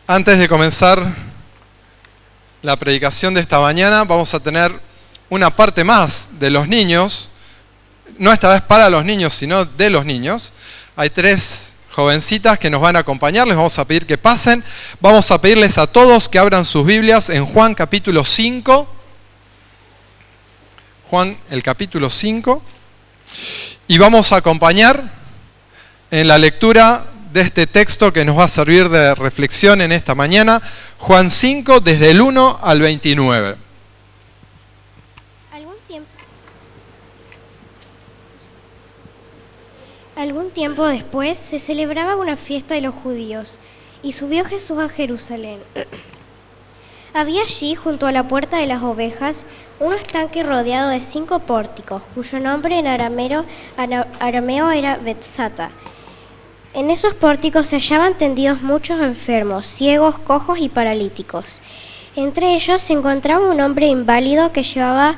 Antes de comenzar la predicación de esta mañana, vamos a tener una parte más de los niños, no esta vez para los niños, sino de los niños. Hay 3 jovencitas que nos van a acompañar, les vamos a pedir que pasen. Vamos a pedirles a todos que abran sus Biblias en Juan capítulo 5. Juan, el capítulo 5. Y vamos a acompañar en la lectura de este texto que nos va a servir de reflexión en esta mañana, Juan 5, desde el 1 al 29. Algún tiempo después se celebraba una fiesta de los judíos y subió Jesús a Jerusalén. Había allí, junto a la puerta de las ovejas, un estanque rodeado de 5 pórticos, cuyo nombre en arameo era Betzata. En esos pórticos se hallaban tendidos muchos enfermos, ciegos, cojos y paralíticos. Entre ellos se encontraba un hombre inválido que llevaba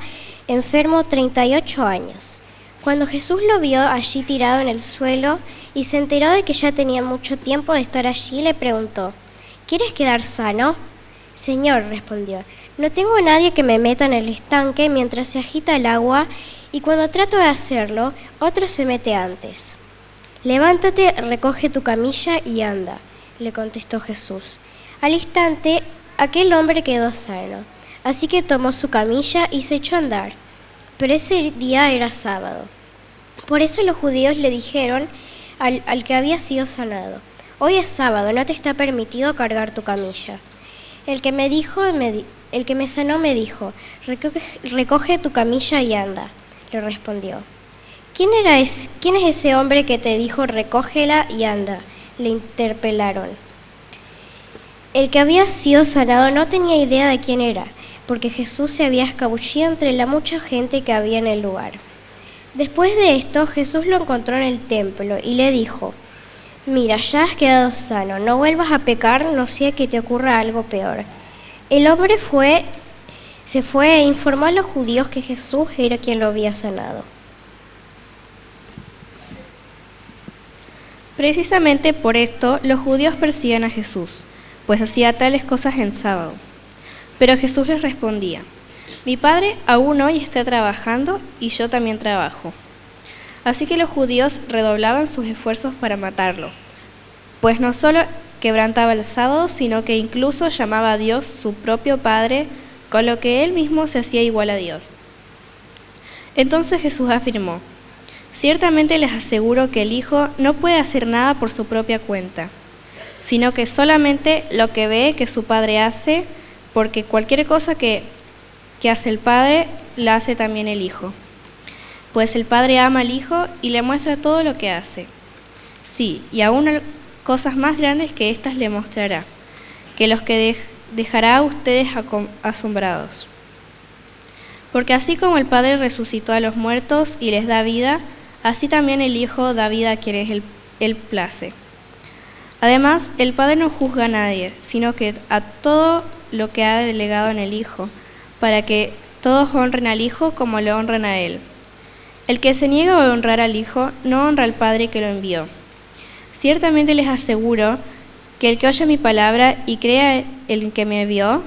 enfermo 38 años. Cuando Jesús lo vio allí tirado en el suelo y se enteró de que ya tenía mucho tiempo de estar allí, le preguntó: ¿Quieres quedar sano? Señor, respondió, no tengo a nadie que me meta en el estanque mientras se agita el agua, y cuando trato de hacerlo, otro se mete antes. Levántate, recoge tu camilla y anda, le contestó Jesús. Al instante, aquel hombre quedó sano, así que tomó su camilla y se echó a andar. Pero ese día era sábado. Por eso los judíos le dijeron al que había sido sanado: hoy es sábado, no te está permitido cargar tu camilla. El que me sanó me dijo: recoge tu camilla y anda, le respondió. ¿Quién es ese hombre que te dijo recógela y anda?, le interpelaron. El que había sido sanado no tenía idea de quién era, porque Jesús se había escabullido entre la mucha gente que había en el lugar. Después de esto, Jesús lo encontró en el templo y le dijo: mira, ya has quedado sano, no vuelvas a pecar, no sea que te ocurra algo peor. El hombre se fue e informó a los judíos que Jesús era quien lo había sanado. Precisamente por esto los judíos persiguen a Jesús, pues hacía tales cosas en sábado. Pero Jesús les respondía: mi Padre aún hoy está trabajando y yo también trabajo. Así que los judíos redoblaban sus esfuerzos para matarlo, pues no solo quebrantaba el sábado, sino que incluso llamaba a Dios su propio Padre, con lo que él mismo se hacía igual a Dios. Entonces Jesús afirmó: ciertamente les aseguro que el Hijo no puede hacer nada por su propia cuenta, sino que solamente lo que ve que su Padre hace, porque cualquier cosa que hace el Padre, la hace también el Hijo. Pues el Padre ama al Hijo y le muestra todo lo que hace. Sí, y aún cosas más grandes que éstas le mostrará, que los que dejará a ustedes asombrados. Porque así como el Padre resucitó a los muertos y les da vida, así también el Hijo da vida a quienes él place. Además, el Padre no juzga a nadie, sino que a todo lo que ha delegado en el Hijo, para que todos honren al Hijo como lo honran a Él. El que se niega a honrar al Hijo, no honra al Padre que lo envió. Ciertamente les aseguro que el que oye mi palabra y crea el que me envió,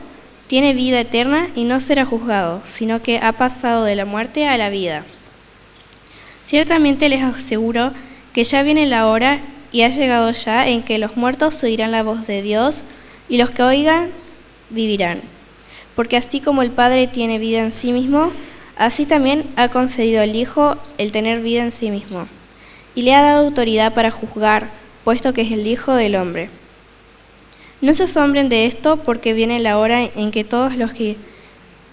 tiene vida eterna y no será juzgado, sino que ha pasado de la muerte a la vida. Ciertamente les aseguro que ya viene la hora y ha llegado ya en que los muertos oirán la voz de Dios y los que oigan vivirán. Porque así como el Padre tiene vida en sí mismo, así también ha concedido al Hijo el tener vida en sí mismo, y le ha dado autoridad para juzgar, puesto que es el Hijo del Hombre. No se asombren de esto, porque viene la hora en que todos los que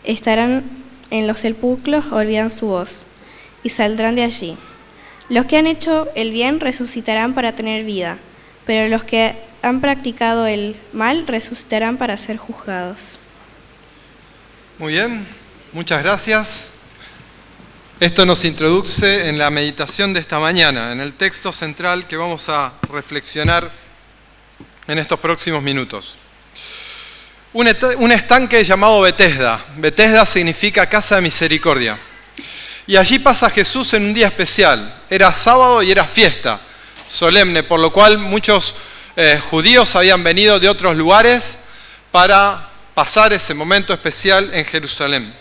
estarán en los sepulcros oirán su voz, y saldrán de allí. Los que han hecho el bien resucitarán para tener vida, pero los que han practicado el mal resucitarán para ser juzgados. Muy bien, muchas gracias. Esto nos introduce en la meditación de esta mañana, en el texto central que vamos a reflexionar en estos próximos minutos. Un estanque llamado Betesda. Betesda significa casa de misericordia. Y allí pasa Jesús en un día especial. Era sábado y era fiesta solemne, por lo cual muchos judíos habían venido de otros lugares para pasar ese momento especial en Jerusalén.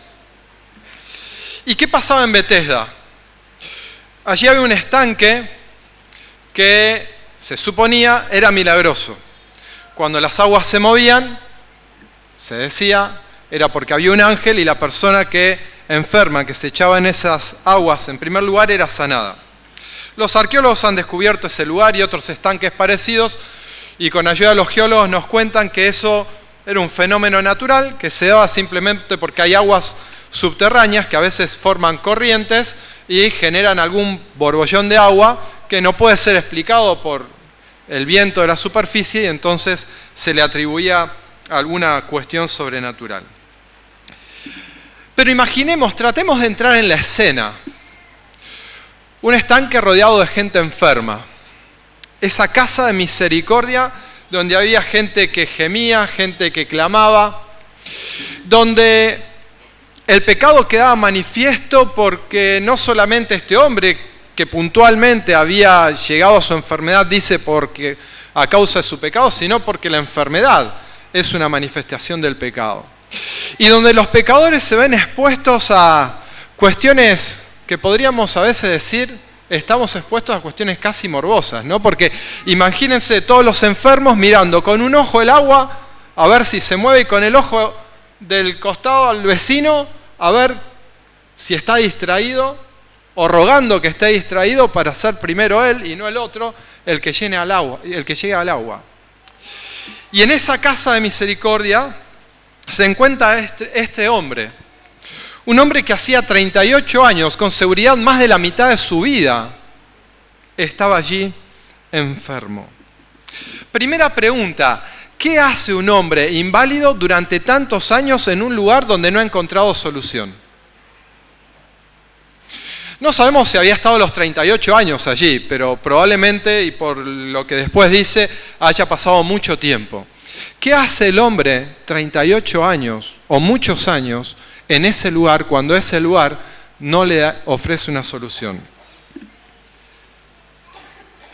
¿Y qué pasaba en Betesda? Allí había un estanque que se suponía era milagroso. Cuando las aguas se movían, se decía, era porque había un ángel y la persona que enferma, que se echaba en esas aguas, en primer lugar, era sanada. Los arqueólogos han descubierto ese lugar y otros estanques parecidos, y con ayuda de los geólogos nos cuentan que eso era un fenómeno natural que se daba simplemente porque hay aguas subterráneas que a veces forman corrientes y generan algún borbollón de agua que no puede ser explicado por el viento de la superficie, y entonces se le atribuía alguna cuestión sobrenatural. Pero imaginemos, tratemos de entrar en la escena. Un estanque rodeado de gente enferma. Esa casa de misericordia donde había gente que gemía, gente que clamaba, donde el pecado quedaba manifiesto porque no solamente este hombre que puntualmente había llegado a su enfermedad dice porque a causa de su pecado, sino porque la enfermedad es una manifestación del pecado. Y donde los pecadores se ven expuestos a cuestiones que podríamos a veces decir, estamos expuestos a cuestiones casi morbosas, ¿no? Porque imagínense todos los enfermos mirando con un ojo el agua a ver si se mueve y con el ojo del costado al vecino a ver si está distraído, o rogando que esté distraído para ser primero él y no el otro el que llegue al agua. Y en esa casa de misericordia se encuentra este hombre, un hombre que hacía 38 años, con seguridad más de la mitad de su vida, estaba allí enfermo. Primera pregunta, ¿qué hace un hombre inválido durante tantos años en un lugar donde no ha encontrado solución? No sabemos si había estado los 38 años allí, pero probablemente, y por lo que después dice, haya pasado mucho tiempo. ¿Qué hace el hombre 38 años o muchos años en ese lugar cuando ese lugar no le ofrece una solución?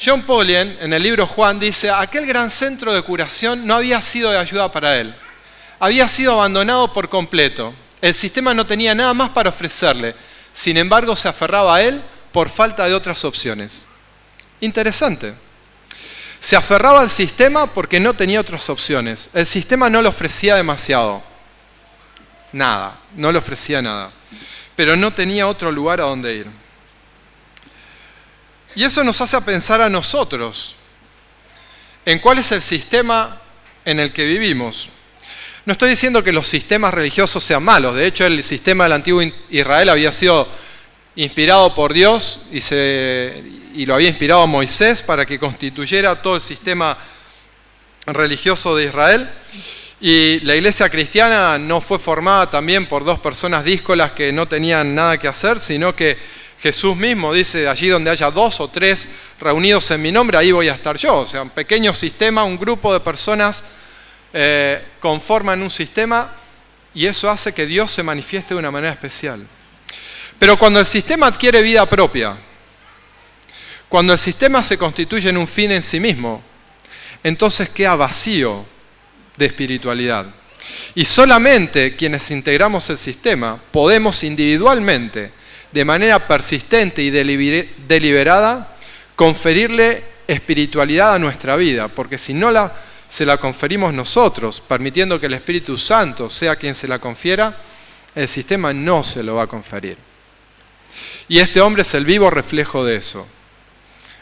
John Paulien, en el libro Juan, dice, aquel gran centro de curación no había sido de ayuda para él. Había sido abandonado por completo. El sistema no tenía nada más para ofrecerle. Sin embargo, se aferraba a él por falta de otras opciones. Interesante. Se aferraba al sistema porque no tenía otras opciones. El sistema no le ofrecía demasiado. Nada, no le ofrecía nada. Pero no tenía otro lugar a donde ir. Y eso nos hace pensar a nosotros en cuál es el sistema en el que vivimos. No estoy diciendo que los sistemas religiosos sean malos. De hecho, el sistema del antiguo Israel había sido inspirado por Dios y lo había inspirado a Moisés para que constituyera todo el sistema religioso de Israel. Y la iglesia cristiana no fue formada también por dos personas díscolas que no tenían nada que hacer, sino que Jesús mismo dice, allí donde haya 2 o 3 reunidos en mi nombre, ahí voy a estar yo. O sea, un pequeño sistema, un grupo de personas conforman un sistema, y eso hace que Dios se manifieste de una manera especial. Pero cuando el sistema adquiere vida propia, cuando el sistema se constituye en un fin en sí mismo, entonces queda vacío de espiritualidad. Y solamente quienes integramos el sistema podemos individualmente, de manera persistente y deliberada, conferirle espiritualidad a nuestra vida, porque si no se la conferimos nosotros, permitiendo que el Espíritu Santo sea quien se la confiera, el sistema no se lo va a conferir. Y este hombre es el vivo reflejo de eso.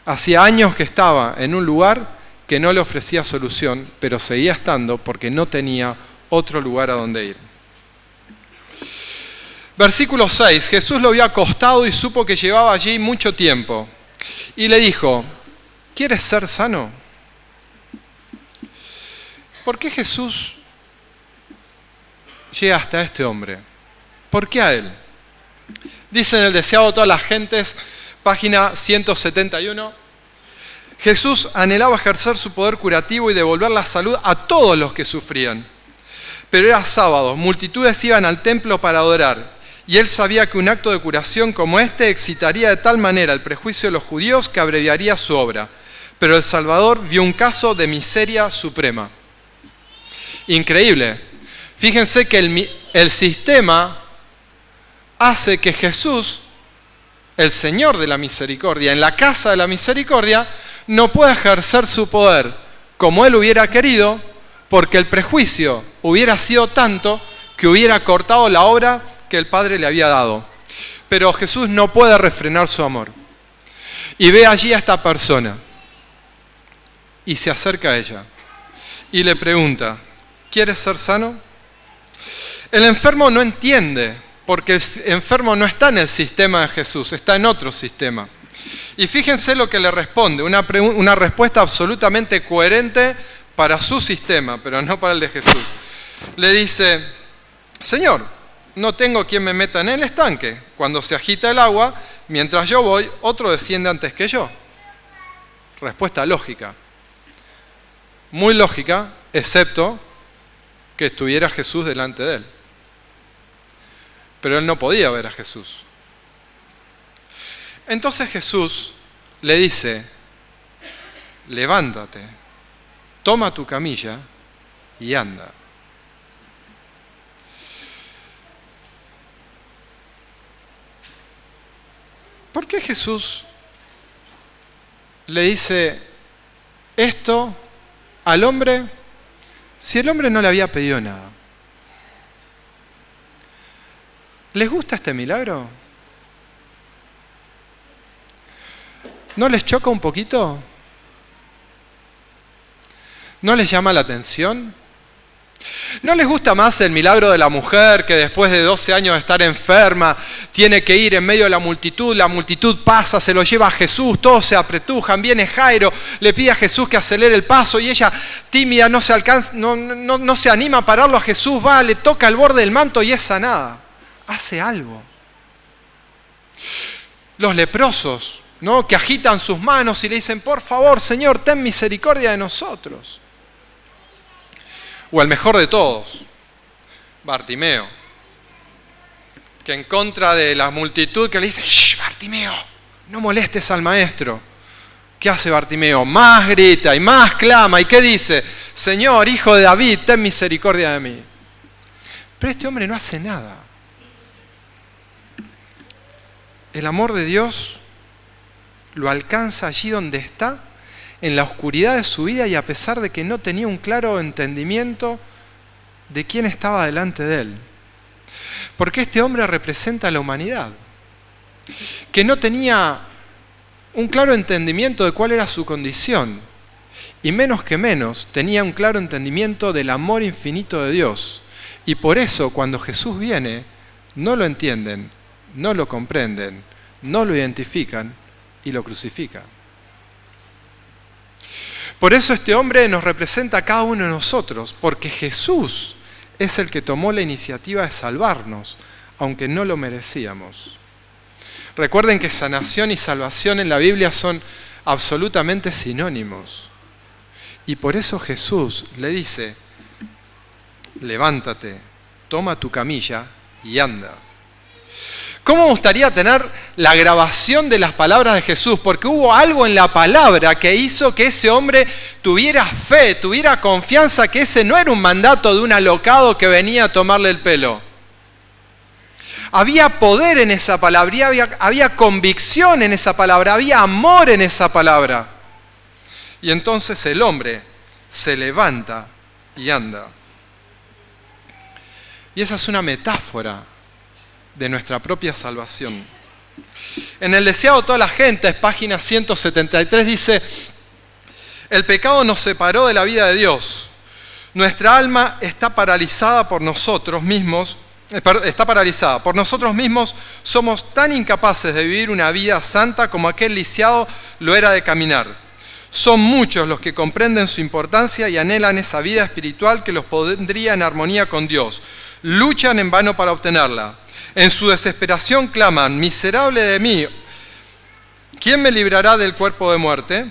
Hacía años que estaba en un lugar que no le ofrecía solución, pero seguía estando porque no tenía otro lugar a donde ir. Versículo 6. Jesús lo vio acostado y supo que llevaba allí mucho tiempo. Y le dijo, ¿quieres ser sano? ¿Por qué Jesús llega hasta este hombre? ¿Por qué a él? Dice en el Deseado de todas las gentes, página 171, Jesús anhelaba ejercer su poder curativo y devolver la salud a todos los que sufrían. Pero era sábado, multitudes iban al templo para adorar, y él sabía que un acto de curación como este excitaría de tal manera el prejuicio de los judíos que abreviaría su obra. pero el Salvador vio un caso de miseria suprema. Increíble. Fíjense que el sistema hace que Jesús, el Señor de la misericordia, en la casa de la misericordia, no pueda ejercer su poder como Él hubiera querido, porque el prejuicio hubiera sido tanto que hubiera cortado la obra que el Padre le había dado. Pero Jesús no puede refrenar su amor. Y ve allí a esta persona y se acerca a ella y le pregunta, ¿quieres ser sano? El enfermo no entiende, porque el enfermo no está en el sistema de Jesús, está en otro sistema. Y fíjense lo que le responde, una respuesta absolutamente coherente para su sistema, pero no para el de Jesús. Le dice, Señor, no tengo quien me meta en el estanque. Cuando se agita el agua, mientras yo voy, otro desciende antes que yo. Respuesta lógica. Muy lógica, excepto que estuviera Jesús delante de él. Pero él no podía ver a Jesús. Entonces Jesús le dice, levántate, toma tu camilla y anda. ¿Por qué Jesús le dice esto al hombre si el hombre no le había pedido nada? ¿Les gusta este milagro? ¿No les choca un poquito? ¿No les llama la atención? ¿No les gusta más el milagro de la mujer que después de 12 años de estar enferma tiene que ir en medio de la multitud pasa, se lo lleva a Jesús, todos se apretujan, viene Jairo, le pide a Jesús que acelere el paso y ella tímida no se anima a pararlo a Jesús, va, le toca el borde del manto y es sanada? Hace algo. Los leprosos, ¿no?, que agitan sus manos y le dicen, por favor, Señor, ten misericordia de nosotros. O el mejor de todos, Bartimeo, que en contra de la multitud que le dice, ¡shh, Bartimeo, no molestes al maestro! ¿Qué hace Bartimeo? Más grita y más clama. ¿Y qué dice? Señor, hijo de David, ten misericordia de mí. Pero este hombre no hace nada. El amor de Dios lo alcanza allí donde está, en la oscuridad de su vida, y a pesar de que no tenía un claro entendimiento de quién estaba delante de él. Porque este hombre representa a la humanidad, que no tenía un claro entendimiento de cuál era su condición, y menos que menos tenía un claro entendimiento del amor infinito de Dios. Y por eso cuando Jesús viene, no lo entienden, no lo comprenden, no lo identifican y lo crucifican. Por eso este hombre nos representa a cada uno de nosotros, porque Jesús es el que tomó la iniciativa de salvarnos, aunque no lo merecíamos. Recuerden que sanación y salvación en la Biblia son absolutamente sinónimos. Y por eso Jesús le dice, levántate, toma tu camilla y anda. ¿Cómo me gustaría tener la grabación de las palabras de Jesús? Porque hubo algo en la palabra que hizo que ese hombre tuviera fe, tuviera confianza, que ese no era un mandato de un alocado que venía a tomarle el pelo. Había poder en esa palabra, había convicción en esa palabra, había amor en esa palabra. Y entonces el hombre se levanta y anda. Y esa es una metáfora de nuestra propia salvación. En el deseado de toda la gente, página 173, dice, el pecado nos separó de la vida de Dios. Nuestra alma está paralizada por nosotros mismos, Por nosotros mismos somos tan incapaces de vivir una vida santa como aquel lisiado lo era de caminar. Son muchos los que comprenden su importancia y anhelan esa vida espiritual que los pondría en armonía con Dios. Luchan en vano para obtenerla. En su desesperación claman, miserable de mí, ¿quién me librará del cuerpo de muerte?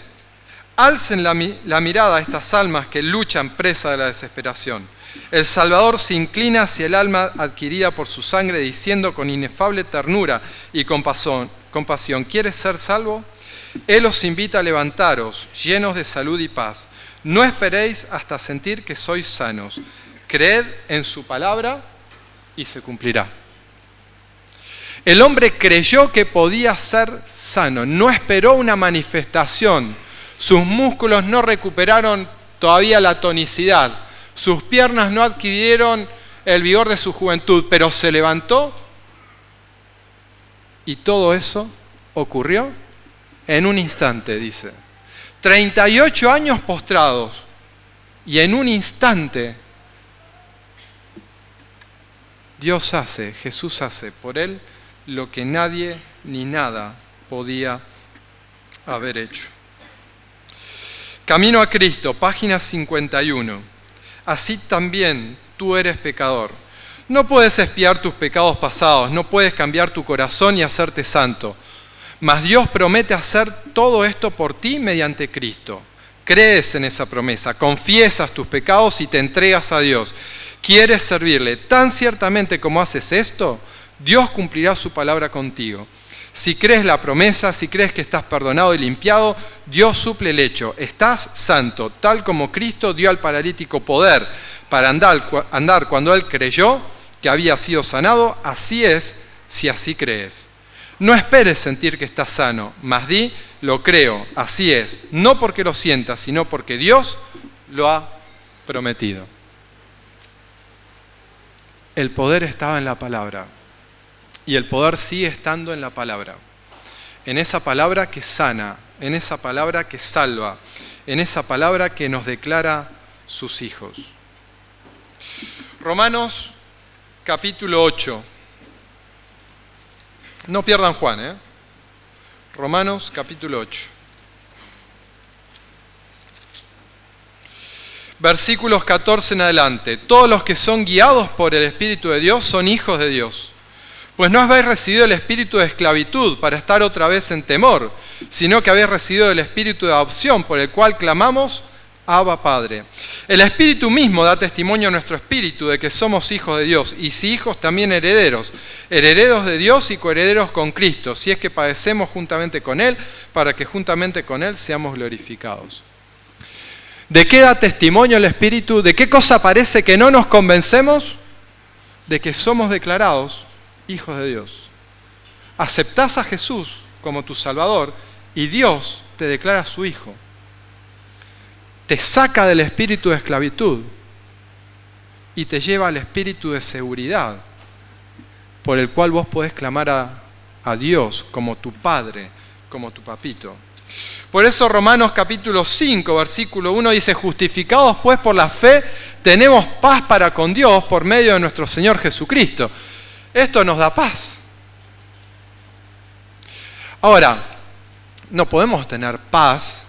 Alcen la mirada a estas almas que luchan presa de la desesperación. El Salvador se inclina hacia el alma adquirida por su sangre, diciendo con inefable ternura y compasión, ¿quieres ser salvo? Él os invita a levantaros, llenos de salud y paz. No esperéis hasta sentir que sois sanos. Creed en su palabra y se cumplirá. El hombre creyó que podía ser sano, no esperó una manifestación. Sus músculos no recuperaron todavía la tonicidad, sus piernas no adquirieron el vigor de su juventud, pero se levantó y todo eso ocurrió en un instante, dice. 38 años postrados y en un instante Dios hace, Jesús hace por él lo que nadie ni nada podía haber hecho. Camino a Cristo, página 51. Así también tú eres pecador. No puedes expiar tus pecados pasados, no puedes cambiar tu corazón y hacerte santo. Mas Dios promete hacer todo esto por ti mediante Cristo. Crees en esa promesa, confiesas tus pecados y te entregas a Dios. ¿Quieres servirle? Tan ciertamente como haces esto, Dios cumplirá su palabra contigo. Si crees la promesa, si crees que estás perdonado y limpiado, Dios suple el hecho. Estás santo, tal como Cristo dio al paralítico poder para andar cuando él creyó que había sido sanado. Así es, si así crees. No esperes sentir que estás sano, mas di, lo creo, así es. No porque lo sientas, sino porque Dios lo ha prometido. El poder estaba en la palabra. Y el poder sigue estando en la palabra. En esa palabra que sana, en esa palabra que salva, en esa palabra que nos declara sus hijos. Romanos capítulo 8. No pierdan Juan, Romanos capítulo 8. Versículos 14 en adelante. Todos los que son guiados por el Espíritu de Dios son hijos de Dios. Pues no habéis recibido el espíritu de esclavitud para estar otra vez en temor, sino que habéis recibido el espíritu de adopción por el cual clamamos, Abba Padre. El Espíritu mismo da testimonio a nuestro espíritu de que somos hijos de Dios, y si hijos también herederos, herederos de Dios y coherederos con Cristo, si es que padecemos juntamente con Él, para que juntamente con Él seamos glorificados. ¿De qué da testimonio el Espíritu? ¿De qué cosa parece que no nos convencemos? De que somos declarados hijos de Dios. Aceptás a Jesús como tu Salvador y Dios te declara su Hijo. Te saca del espíritu de esclavitud y te lleva al espíritu de seguridad por el cual vos podés clamar a Dios como tu Padre, como tu papito. Por eso Romanos capítulo 5, versículo 1 dice: justificados pues por la fe, tenemos paz para con Dios por medio de nuestro Señor Jesucristo. Esto nos da paz. Ahora, no podemos tener paz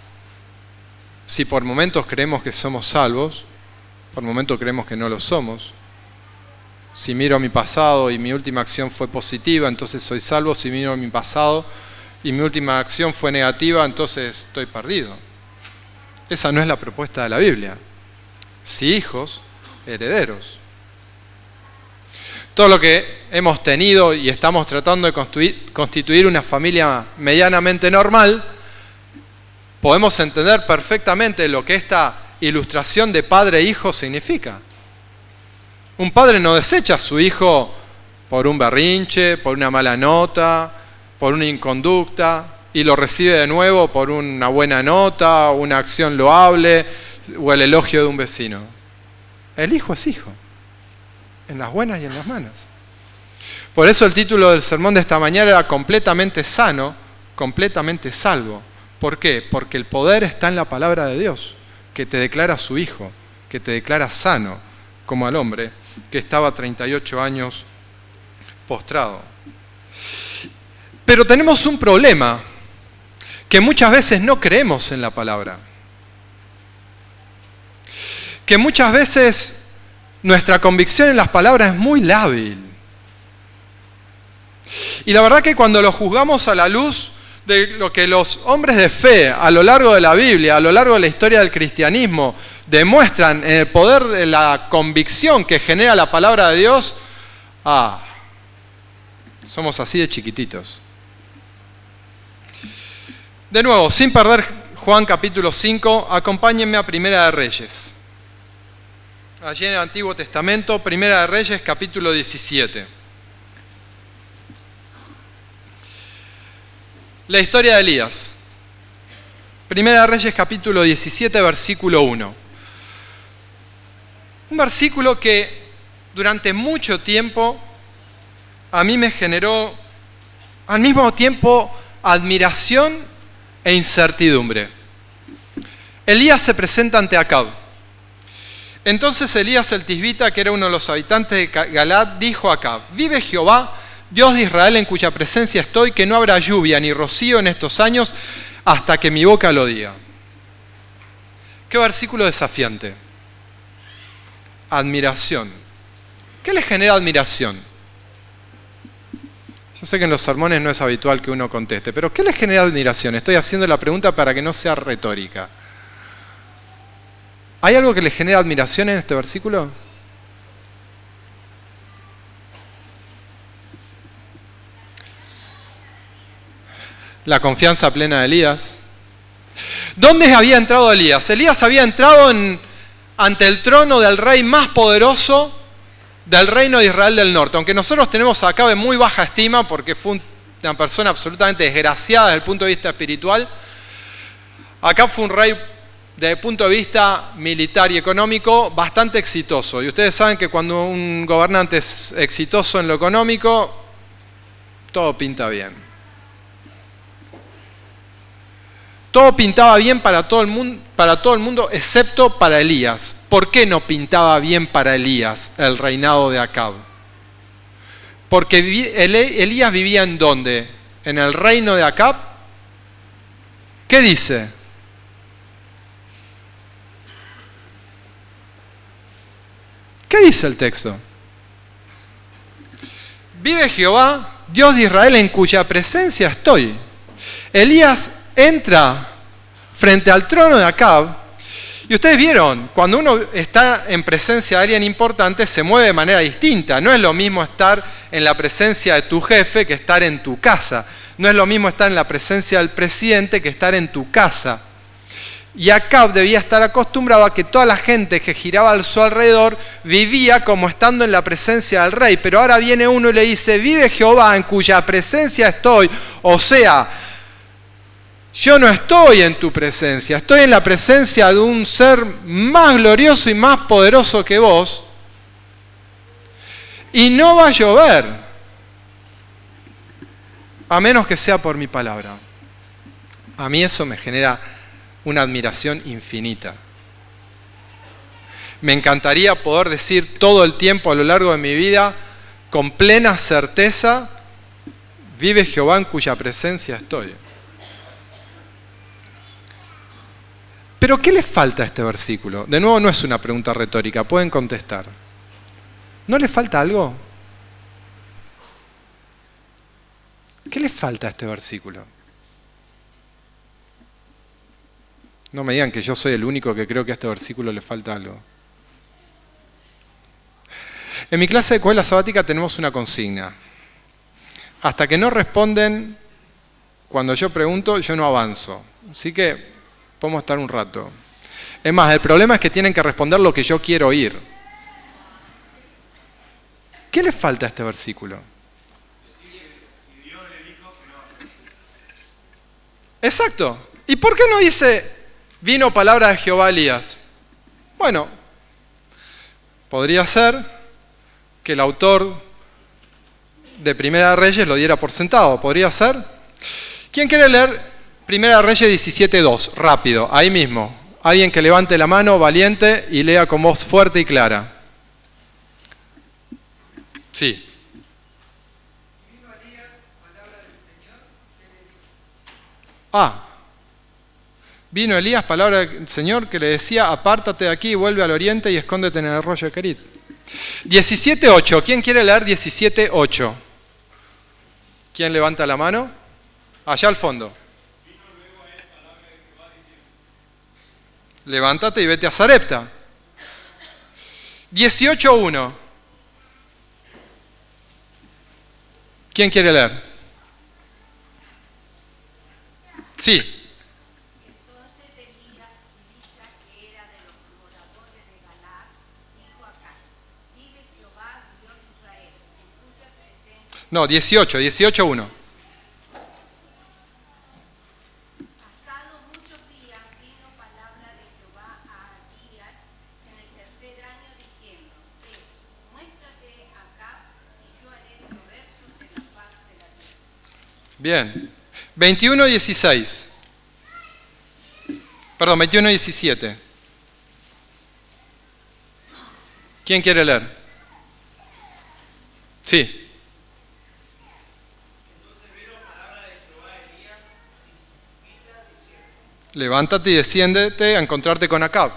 si por momentos creemos que somos salvos, por momentos creemos que no lo somos. Si miro a mi pasado y mi última acción fue positiva, entonces soy salvo. Si miro a mi pasado y mi última acción fue negativa, entonces estoy perdido. Esa no es la propuesta de la Biblia. Si hijos, herederos. Todo lo que hemos tenido y estamos tratando de constituir una familia medianamente normal, podemos entender perfectamente lo que esta ilustración de padre e hijo significa. Un padre no desecha a su hijo por un berrinche, por una mala nota, por una inconducta, y lo recibe de nuevo por una buena nota, una acción loable o el elogio de un vecino. El hijo es hijo, en las buenas y en las malas. Por eso el título del sermón de esta mañana era completamente sano, completamente salvo. ¿Por qué? Porque el poder está en la palabra de Dios, que te declara su hijo, que te declara sano, como al hombre que estaba 38 años postrado. Pero tenemos un problema, que muchas veces no creemos en la palabra. Que muchas veces nuestra convicción en las palabras es muy lábil. Y la verdad que cuando lo juzgamos a la luz de lo que los hombres de fe a lo largo de la Biblia, a lo largo de la historia del cristianismo, demuestran en el poder de la convicción que genera la palabra de Dios, somos así de chiquititos. De nuevo, sin perder Juan capítulo 5, acompáñenme a Primera de Reyes. Allí en el Antiguo Testamento, Primera de Reyes capítulo 17. La historia de Elías. Primera de Reyes capítulo 17, versículo 1. Un versículo que durante mucho tiempo a mí me generó al mismo tiempo admiración e incertidumbre. Elías se presenta ante Acab. Entonces Elías el tisbita, que era uno de los habitantes de Galaad, dijo a Acab: vive Jehová, Dios de Israel, en cuya presencia estoy, que no habrá lluvia ni rocío en estos años hasta que mi boca lo diga. Qué versículo desafiante. Admiración. ¿Qué le genera admiración? Yo sé que en los sermones no es habitual que uno conteste, pero ¿qué le genera admiración? Estoy haciendo la pregunta para que no sea retórica. ¿Hay algo que le genera admiración en este versículo? La confianza plena de Elías. ¿Dónde había entrado Elías? Elías había entrado ante el trono del rey más poderoso del reino de Israel del norte. Aunque nosotros tenemos a Acab en muy baja estima porque fue una persona absolutamente desgraciada desde el punto de vista espiritual, Acab fue un rey desde el punto de vista militar y económico bastante exitoso. Y ustedes saben que cuando un gobernante es exitoso en lo económico, todo pinta bien. Todo pintaba bien para todo el mundo excepto para Elías. ¿Por qué no pintaba bien para Elías el reinado de Acab? Porque Elías vivía ¿en dónde? ¿En el reino de Acab? ¿Qué dice? ¿Qué dice el texto? Vive Jehová, Dios de Israel, en cuya presencia estoy. Elías entra frente al trono de Acab, y ustedes vieron, cuando uno está en presencia de alguien importante, se mueve de manera distinta. No es lo mismo estar en la presencia de tu jefe que estar en tu casa. No es lo mismo estar en la presencia del presidente que estar en tu casa. Y Acab debía estar acostumbrado a que toda la gente que giraba a su alrededor vivía como estando en la presencia del rey. Pero ahora viene uno y le dice: vive Jehová, en cuya presencia estoy. O sea, yo no estoy en tu presencia, estoy en la presencia de un ser más glorioso y más poderoso que vos. Y no va a llover, a menos que sea por mi palabra. A mí eso me genera una admiración infinita. Me encantaría poder decir todo el tiempo a lo largo de mi vida, con plena certeza: vive Jehová, en cuya presencia estoy. Pero ¿qué le falta a este versículo? De nuevo, no es una pregunta retórica, pueden contestar. ¿No le falta algo? ¿Qué le falta a este versículo? No me digan que yo soy el único que creo que a este versículo le falta algo. En mi clase de escuela sabática tenemos una consigna. Hasta que no responden cuando yo pregunto, yo no avanzo. Así que podemos estar un rato. Es más, el problema es que tienen que responder lo que yo quiero oír. ¿Qué le falta a este versículo? Exacto. ¿Y por qué no dice: vino palabra de Jehová a Elías? Bueno, podría ser que el autor de Primera de Reyes lo diera por sentado. ¿Podría ser? ¿Quién quiere leer Primera de Reyes 17:2? Rápido, ahí mismo. Alguien que levante la mano, valiente, y lea con voz fuerte y clara. Sí. Vino Elías, palabra del Señor, que le decía: apártate de aquí, vuelve al oriente y escóndete en el arroyo de Kerit. 17:8. ¿Quién quiere leer 17:8? ¿Quién levanta la mano? Allá al fondo. Levántate y vete a Sarepta. 18:1. ¿Quién quiere leer? Sí. No, 18:1. Bien. 21:16. Perdón, 21:17. ¿Quién quiere leer? Sí. Levántate y desciéndete a encontrarte con Acab.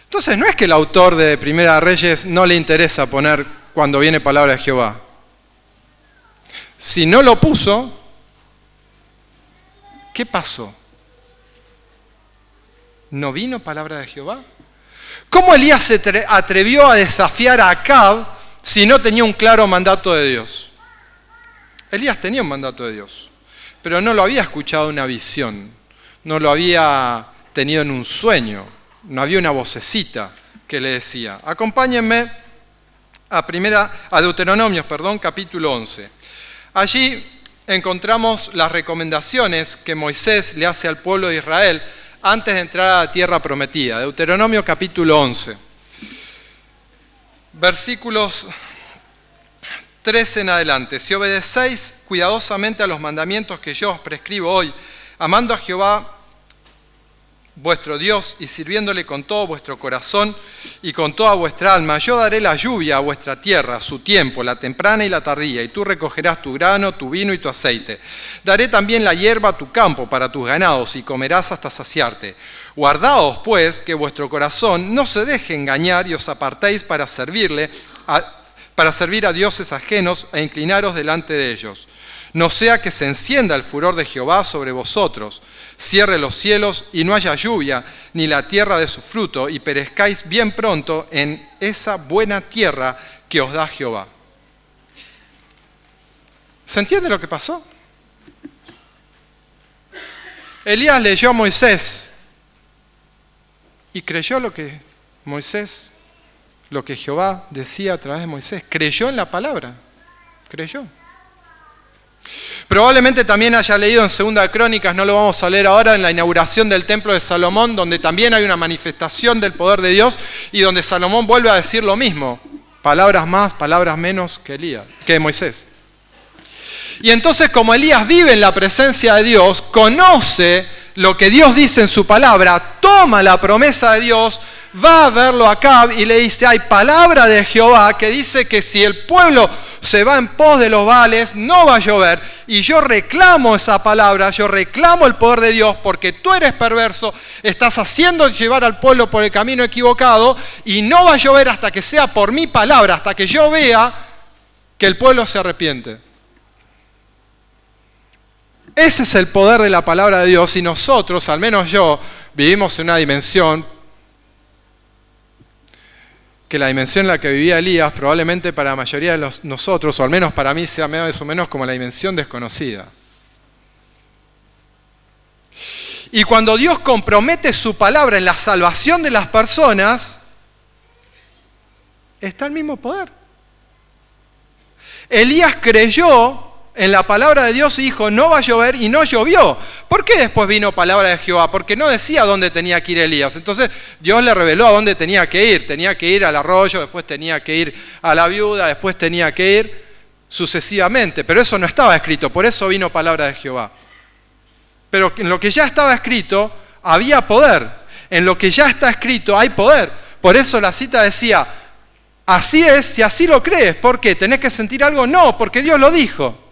Entonces, no es que el autor de Primera Reyes no le interesa poner cuando viene palabra de Jehová. Si no lo puso, ¿qué pasó? ¿No vino palabra de Jehová? ¿Cómo Elías se atrevió a desafiar a Acab si no tenía un claro mandato de Dios? Elías tenía un mandato de Dios, pero no lo había escuchado en una visión, no lo había tenido en un sueño, no había una vocecita que le decía. Acompáñenme a Deuteronomios, capítulo 11. Allí encontramos las recomendaciones que Moisés le hace al pueblo de Israel antes de entrar a la tierra prometida. Deuteronomio capítulo 11. Versículos 13 en adelante. Si obedecéis cuidadosamente a los mandamientos que yo os prescribo hoy, amando a Jehová vuestro Dios y sirviéndole con todo vuestro corazón y con toda vuestra alma, yo daré la lluvia a vuestra tierra, a su tiempo, la temprana y la tardía, y tú recogerás tu grano, tu vino y tu aceite. Daré también la hierba a tu campo para tus ganados, y comerás hasta saciarte. Guardaos, pues, que vuestro corazón no se deje engañar y os apartéis para servir a dioses ajenos e inclinaros delante de ellos. No sea que se encienda el furor de Jehová sobre vosotros, cierre los cielos y no haya lluvia, ni la tierra de su fruto, y perezcáis bien pronto en esa buena tierra que os da Jehová. ¿Se entiende lo que pasó? Elías leyó a Moisés y creyó lo que Jehová decía a través de Moisés. Creyó en la palabra, creyó. Probablemente también haya leído en Segunda Crónicas, no lo vamos a leer ahora, en la inauguración del templo de Salomón, donde también hay una manifestación del poder de Dios y donde Salomón vuelve a decir lo mismo, palabras más, palabras menos que Moisés. Y entonces, como Elías vive en la presencia de Dios, conoce lo que Dios dice en su palabra, toma la promesa de Dios, va a verlo a Acab y le dice, hay palabra de Jehová que dice que si el pueblo se va en pos de los Baales, no va a llover. Y yo reclamo esa palabra, yo reclamo el poder de Dios porque tú eres perverso, estás haciendo llevar al pueblo por el camino equivocado y no va a llover hasta que sea por mi palabra, hasta que yo vea que el pueblo se arrepiente. Ese es el poder de la palabra de Dios y nosotros, al menos yo, vivimos en una dimensión que la dimensión en la que vivía Elías probablemente para la mayoría de nosotros, o al menos para mí, sea más o menos como la dimensión desconocida. Y cuando Dios compromete su palabra en la salvación de las personas, está el mismo poder. Elías creyó en la palabra de Dios y dijo, no va a llover, y no llovió. ¿Por qué después vino palabra de Jehová? Porque no decía dónde tenía que ir Elías. Entonces Dios le reveló a dónde tenía que ir. Tenía que ir al arroyo, después tenía que ir a la viuda, después tenía que ir sucesivamente. Pero eso no estaba escrito, por eso vino palabra de Jehová. Pero en lo que ya estaba escrito había poder. En lo que ya está escrito hay poder. Por eso la cita decía, así es si así lo crees. ¿Por qué? ¿Tenés que sentir algo? No, porque Dios lo dijo.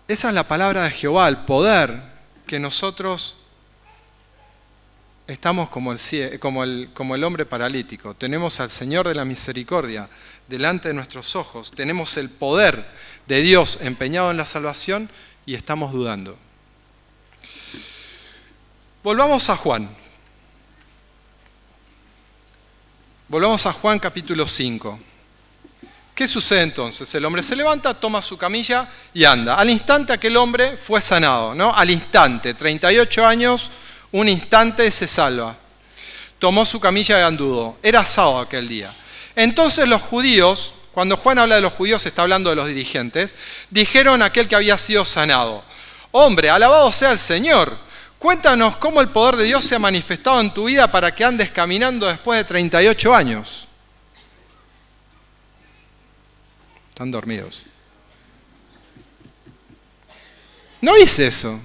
Esa es la palabra de Jehová, el poder que nosotros estamos como el hombre paralítico. Tenemos al Señor de la misericordia delante de nuestros ojos. Tenemos el poder de Dios empeñado en la salvación y estamos dudando. Volvamos a Juan. Volvamos a Juan capítulo 5. ¿Qué sucede entonces? El hombre se levanta, toma su camilla y anda. Al instante aquel hombre fue sanado, ¿no? Al instante, 38 años, un instante se salva. Tomó su camilla y anduvo. Era sábado aquel día. Entonces los judíos cuando Juan habla de los judíos está hablando de los dirigentes, dijeron a aquel que había sido sanado: hombre, alabado sea el Señor, cuéntanos cómo el poder de Dios se ha manifestado en tu vida para que andes caminando después de 38 años. Están dormidos. No hice eso.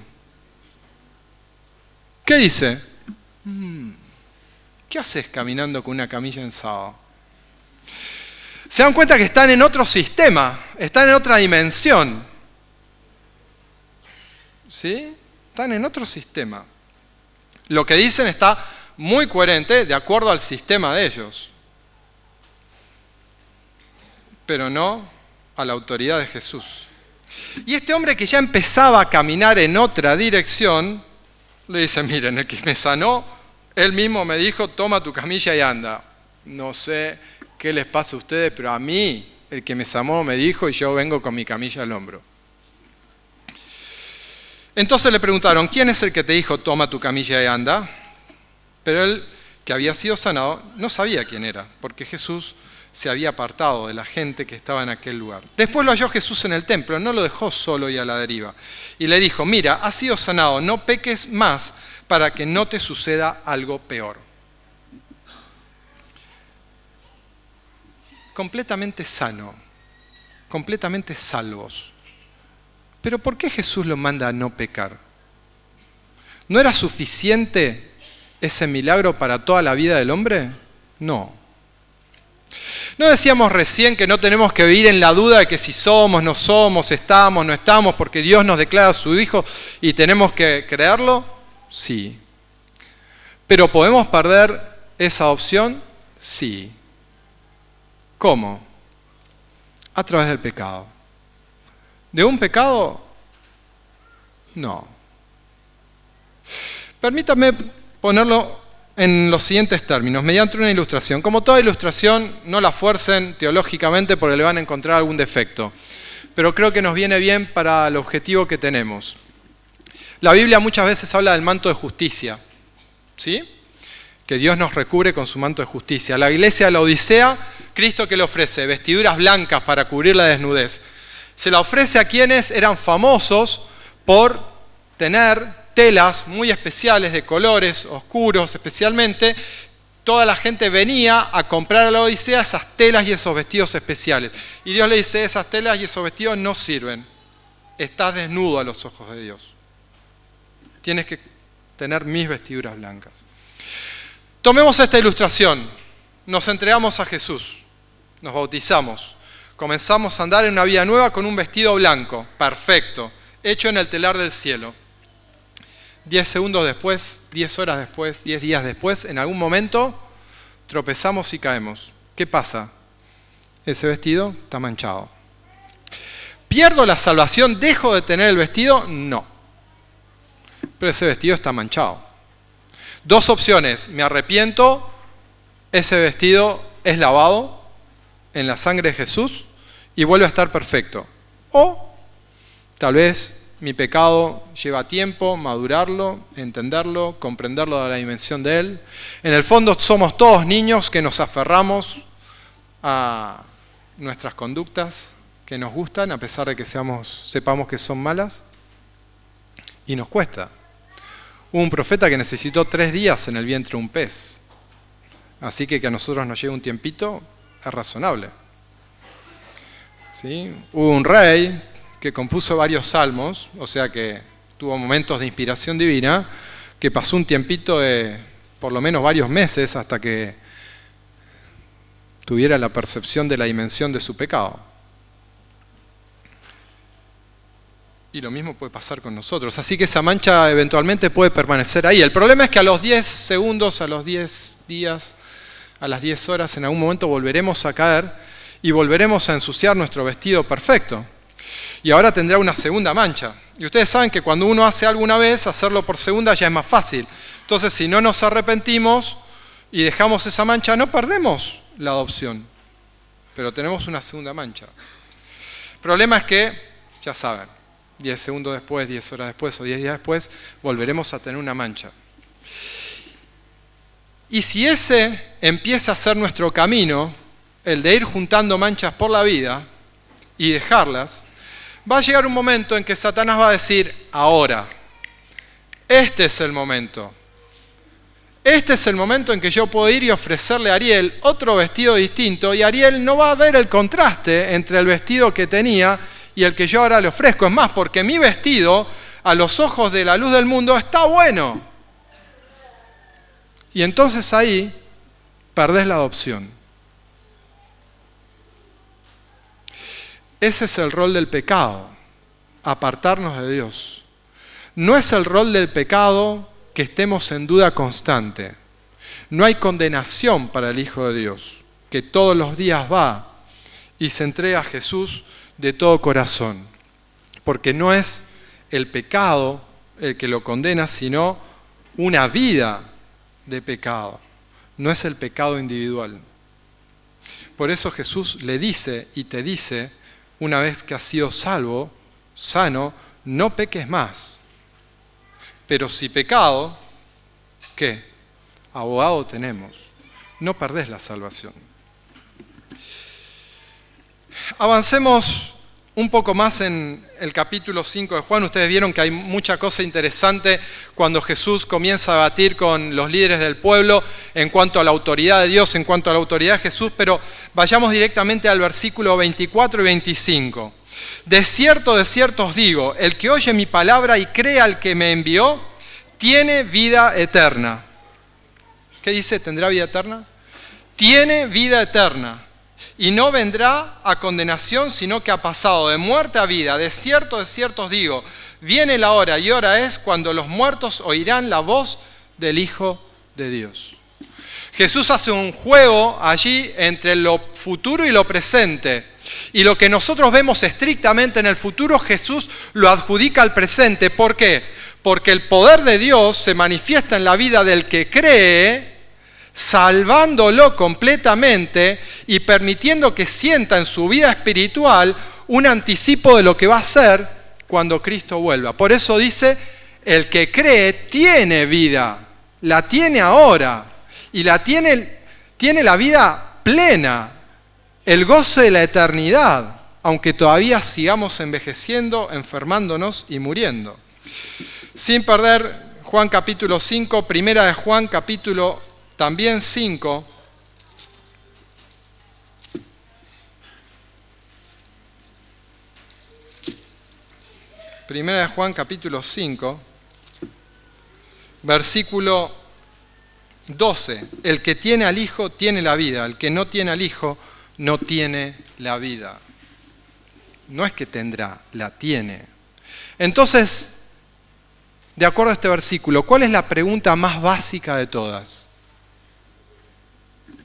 ¿Qué dice? ¿Qué haces caminando con una camilla en sábado? Se dan cuenta que están en otro sistema, están en otra dimensión. ¿Sí? Están en otro sistema. Lo que dicen está muy coherente de acuerdo al sistema de ellos, pero no a la autoridad de Jesús. Y este hombre que ya empezaba a caminar en otra dirección, le dice: miren, el que me sanó, él mismo me dijo: toma tu camilla y anda. No sé qué les pasa a ustedes, pero a mí, el que me sanó me dijo, y yo vengo con mi camilla al hombro. Entonces le preguntaron: ¿quién es el que te dijo toma tu camilla y anda? Pero él, que había sido sanado, no sabía quién era, porque Jesús se había apartado de la gente que estaba en aquel lugar. Después lo halló Jesús en el templo, no lo dejó solo y a la deriva. Y le dijo: mira, has sido sanado, no peques más para que no te suceda algo peor. Completamente sano, completamente salvos. Pero ¿por qué Jesús lo manda a no pecar? ¿No era suficiente ese milagro para toda la vida del hombre? No. ¿No decíamos recién que no tenemos que vivir en la duda de que si somos, no somos, estamos, no estamos, porque Dios nos declara a su Hijo y tenemos que creerlo? Sí. ¿Pero podemos perder esa opción? Sí. ¿Cómo? A través del pecado. ¿De un pecado? No. Permítame ponerlo en los siguientes términos, mediante una ilustración. Como toda ilustración, no la fuercen teológicamente porque le van a encontrar algún defecto, pero creo que nos viene bien para el objetivo que tenemos. La Biblia muchas veces habla del manto de justicia, ¿sí? Que Dios nos recubre con su manto de justicia. A la iglesia de la Odisea, Cristo, ¿qué le ofrece? Vestiduras blancas para cubrir la desnudez. Se la ofrece a quienes eran famosos por tener telas muy especiales de colores oscuros especialmente. Toda la gente venía a comprar a la Odisea esas telas y esos vestidos especiales. Y Dios le dice: esas telas y esos vestidos no sirven. Estás desnudo a los ojos de Dios. Tienes que tener mis vestiduras blancas. Tomemos esta ilustración. Nos entregamos a Jesús. Nos bautizamos. Comenzamos a andar en una vida nueva con un vestido blanco. Perfecto. Hecho en el telar del cielo. 10 segundos después, 10 horas después, 10 días después, en algún momento tropezamos y caemos. ¿Qué pasa? Ese vestido está manchado. ¿Pierdo la salvación? ¿Dejo de tener el vestido? No. Pero ese vestido está manchado. Dos opciones: me arrepiento, ese vestido es lavado en la sangre de Jesús y vuelve a estar perfecto. O tal vez mi pecado lleva tiempo, madurarlo, entenderlo, comprenderlo de la dimensión de Él. En el fondo somos todos niños que nos aferramos a nuestras conductas que nos gustan, a pesar de que sepamos que son malas, y nos cuesta. Hubo un profeta que necesitó 3 días en el vientre de un pez, así que a nosotros nos lleve un tiempito es razonable. ¿Sí? Hubo un rey que compuso varios salmos, o sea que tuvo momentos de inspiración divina, que pasó un tiempito de por lo menos varios meses hasta que tuviera la percepción de la dimensión de su pecado. Y lo mismo puede pasar con nosotros, así que esa mancha eventualmente puede permanecer ahí. El problema es que a los 10 segundos, a los 10 días, a las 10 horas, en algún momento volveremos a caer y volveremos a ensuciar nuestro vestido perfecto. Y ahora tendrá una segunda mancha. Y ustedes saben que cuando uno hace algo una vez, hacerlo por segunda ya es más fácil. Entonces, si no nos arrepentimos y dejamos esa mancha, no perdemos la adopción, pero tenemos una segunda mancha. El problema es que, ya saben, 10 segundos después, 10 horas después o 10 días después, volveremos a tener una mancha. Y si ese empieza a ser nuestro camino, el de ir juntando manchas por la vida y dejarlas, va a llegar un momento en que Satanás va a decir, ahora, este es el momento. Este es el momento en que yo puedo ir y ofrecerle a Ariel otro vestido distinto y Ariel no va a ver el contraste entre el vestido que tenía y el que yo ahora le ofrezco. Es más, porque mi vestido, a los ojos de la luz del mundo, está bueno. Y entonces ahí perdés la adopción. Ese es el rol del pecado, apartarnos de Dios. No es el rol del pecado que estemos en duda constante. No hay condenación para el Hijo de Dios, que todos los días va y se entrega a Jesús de todo corazón. Porque no es el pecado el que lo condena, sino una vida de pecado. No es el pecado individual. Por eso Jesús le dice y te dice, una vez que has sido salvo, sano, no peques más. Pero si pecado, ¿qué? Abogado tenemos. No perdés la salvación. Avancemos un poco más en el capítulo 5 de Juan. Ustedes vieron que hay mucha cosa interesante cuando Jesús comienza a debatir con los líderes del pueblo en cuanto a la autoridad de Dios, en cuanto a la autoridad de Jesús, pero vayamos directamente al versículo 24 y 25. De cierto os digo, el que oye mi palabra y cree al que me envió, tiene vida eterna. ¿Qué dice? ¿Tendrá vida eterna? Tiene vida eterna. Y no vendrá a condenación, sino que ha pasado de muerte a vida. De cierto os digo, viene la hora y hora es cuando los muertos oirán la voz del Hijo de Dios. Jesús hace un juego allí entre lo futuro y lo presente. Y lo que nosotros vemos estrictamente en el futuro, Jesús lo adjudica al presente. ¿Por qué? Porque el poder de Dios se manifiesta en la vida del que cree, salvándolo completamente y permitiendo que sienta en su vida espiritual un anticipo de lo que va a ser cuando Cristo vuelva. Por eso dice, el que cree tiene vida, la tiene ahora y tiene la vida plena, el gozo de la eternidad, aunque todavía sigamos envejeciendo, enfermándonos y muriendo. Sin perder Juan capítulo 5, primera de Juan capítulo también 5. Primera de Juan capítulo 5, versículo 12. El que tiene al Hijo tiene la vida, el que no tiene al Hijo no tiene la vida. No es que tendrá, la tiene. Entonces, de acuerdo a este versículo, ¿cuál es la pregunta más básica de todas?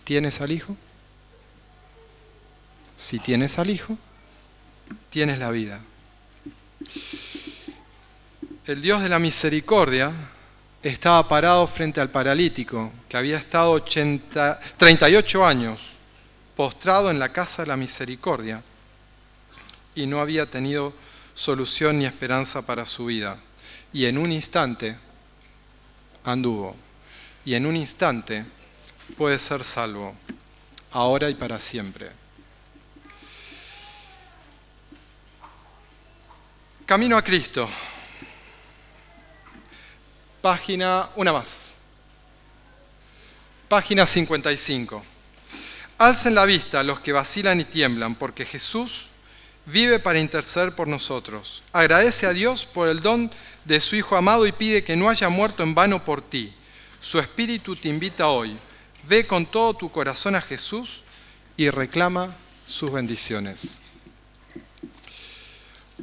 ¿Tienes al Hijo? Si tienes al Hijo, tienes la vida. El Dios de la misericordia estaba parado frente al paralítico que había estado 38 años postrado en la casa de la misericordia y no había tenido solución ni esperanza para su vida. Y en un instante anduvo. Y en un instante puede ser salvo, ahora y para siempre. Camino a Cristo. Una más. Página 55. Alcen la vista los que vacilan y tiemblan, porque Jesús vive para interceder por nosotros. Agradece a Dios por el don de su Hijo amado y pide que no haya muerto en vano por ti. Su Espíritu te invita hoy. Ve con todo tu corazón a Jesús y reclama sus bendiciones.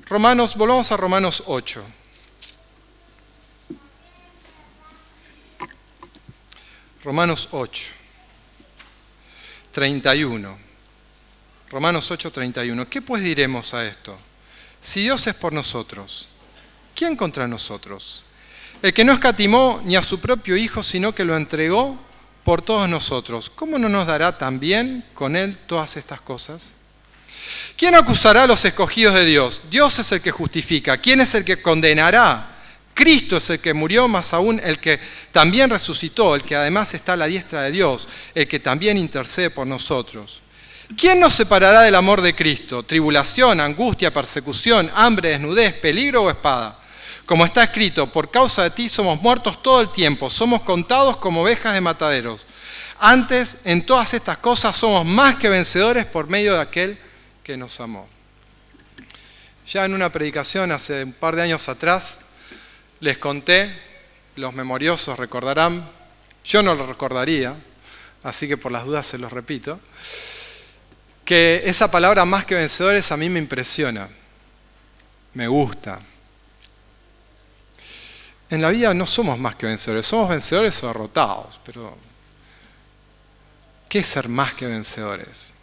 Volvamos a Romanos 8. Romanos 8, 31. Romanos 8, 31. ¿Qué pues diremos a esto? Si Dios es por nosotros, ¿quién contra nosotros? El que no escatimó ni a su propio Hijo, sino que lo entregó por todos nosotros, ¿cómo no nos dará también con Él todas estas cosas? ¿Quién acusará a los escogidos de Dios? Dios es el que justifica. ¿Quién es el que condenará? Cristo es el que murió, más aún el que también resucitó, el que además está a la diestra de Dios, el que también intercede por nosotros. ¿Quién nos separará del amor de Cristo? ¿Tribulación, angustia, persecución, hambre, desnudez, peligro o espada? Como está escrito, por causa de ti somos muertos todo el tiempo, somos contados como ovejas de mataderos. Antes, en todas estas cosas somos más que vencedores por medio de aquel que nos amó. Ya en una predicación hace un par de años atrás, les conté, los memoriosos recordarán, yo no lo recordaría, así que por las dudas se los repito, que esa palabra más que vencedores a mí me impresiona, me gusta. En la vida no somos más que vencedores, somos vencedores o derrotados, pero ¿qué es ser más que vencedores?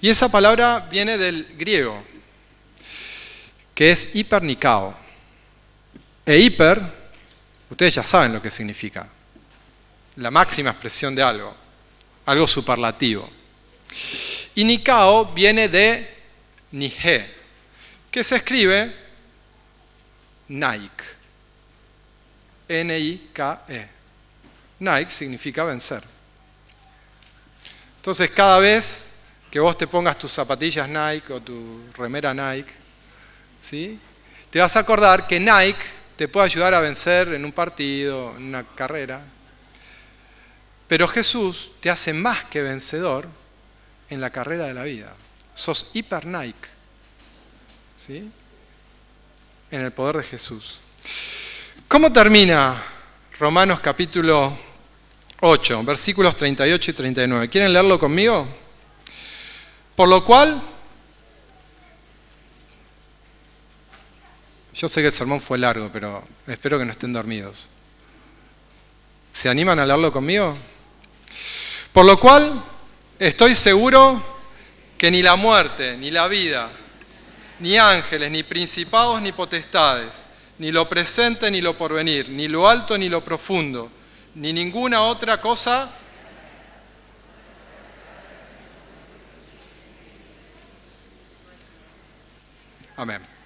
Y esa palabra viene del griego, que es hipernikao. E hiper, ustedes ya saben lo que significa, la máxima expresión de algo, algo superlativo. Y nikao viene de Nige, que se escribe Nike. N-I-K-E. Nike significa vencer. Entonces, cada vez que vos te pongas tus zapatillas Nike o tu remera Nike, ¿sí?, te vas a acordar que Nike te puede ayudar a vencer en un partido, en una carrera. Pero Jesús te hace más que vencedor en la carrera de la vida. Sos hiper Nike, ¿sí?, en el poder de Jesús. ¿Cómo termina Romanos capítulo 8, versículos 38 y 39? ¿Quieren leerlo conmigo? Por lo cual, yo sé que el sermón fue largo, pero espero que no estén dormidos. ¿Se animan a leerlo conmigo? Por lo cual, estoy seguro que ni la muerte, ni la vida, ni ángeles, ni principados, ni potestades, ni lo presente, ni lo porvenir, ni lo alto, ni lo profundo, ni ninguna otra cosa amén.